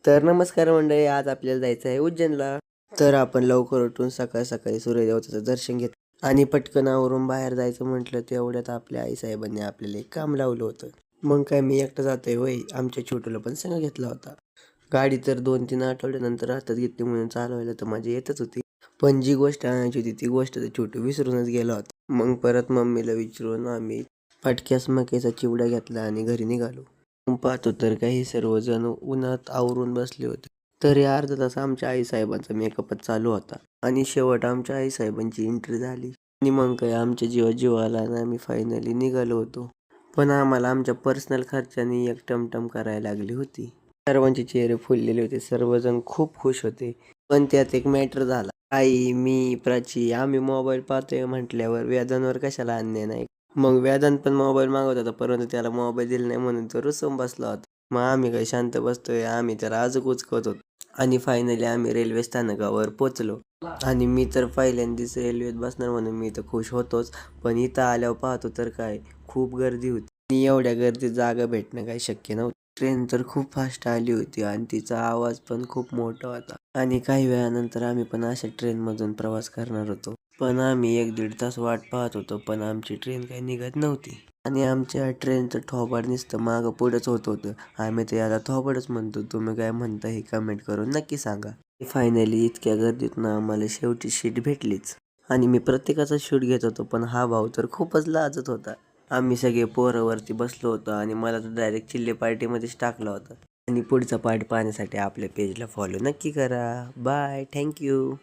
तर नमस्कार मंडळी, आज आपल्याला जायचं आहे उज्जैनला. तर आपण लवकर उठून सकाळी सकाळी सूर्यदेवतेचं दर्शन घेतलं आणि पटकन आवरून बाहेर जायचं म्हटलं. तेवढ्यात आपल्या आईसाहेबांनी आपल्याला एक काम लावलं होतं. मग काय मी एकटा जातोय वय, आमच्या छोटूला पण संग घेतला होता. गाडी तर 2-3 आठवड्यानंतर हातात घेतली म्हणून चालवायला तर माझी येतच होती. पण जी गोष्ट आणायची होती ती गोष्ट तर छोटू विसरूनच गेला होता. मग परत मम्मीला विचारून आम्ही फाटक्यास मक्याचा चिवडा घेतला आणि घरी निघालो. पाहतो तर काही सर्वजण उन्हात आवरून बसले होते. तरी अर्धा तास आमच्या आईसाहेबांचा मेकअपच चालू होता आणि शेवट आमच्या आईसाहेबांची एंट्री झाली आणि मग काय आमच्या जीव आला आणि आम्ही फायनली निघालो होतो. पण आम्हाला आमच्या पर्सनल खर्चाने एक टमटम करायला लागली होती. सर्वांचे चेहरे फुललेले होते, सर्वजण खूप खुश होते. पण त्यात एक मॅटर झाला. आई, मी, प्राची आम्ही मोबाईल पाहतोय म्हटल्यावर वेदांवर कशाला अन्याय नाही. मग वेदांत पण मोबाईल मागवत होता, परंतु त्याला मोबाईल दिला नाही म्हणून तो रुसून बसला होता. मग आम्ही काही शांत बसतोय, आम्ही त्याला अजून उचकत होतो. आणि फायनली आम्ही रेल्वे स्थानकावर पोचलो. आणि मी तर पहिल्यांदाच रेल्वेत बसणार म्हणून मी तर खुश होतोच. पण इथं आल्यावर पाहतो तर काय, खूप गर्दी होती आणि एवढ्या गर्दीत जागा भेटणं काही शक्य नव्हतं. ट्रेन तर खूप फास्ट आली होती आणि तिचा आवाज पण खूप मोठा होता. आणि काही वेळानंतर आम्ही पण अशा ट्रेनमधून प्रवास करणार होतो. पण आम्ही 1-1.5 तास वाट पाहत होतो, पण आमची ट्रेन काही निघत नव्हती. आणि आमच्या ट्रेनचं थोबाड नुसतं मागं पुढंच होत होतं. आम्ही तर याला थोबाडच म्हणतो. तुम्ही काय म्हणता हे कमेंट करून नक्की सांगा. फायनली इतक्या गर्दीतून आम्हाला शेवटी सीट भेटलीच. आणि मी प्रत्येकाचा शूट घेत होतो, पण हा भाऊ तर खूपच लाजत होता. आम्ही सगळे पोरावरती बसलो होतो आणि मला तर डायरेक्ट चिल्ले पार्टीमध्येच टाकलं होतं. आणि पुढचा पार्ट पाहण्यासाठी आपल्या पेजला फॉलो नक्की करा. Bye, thank you.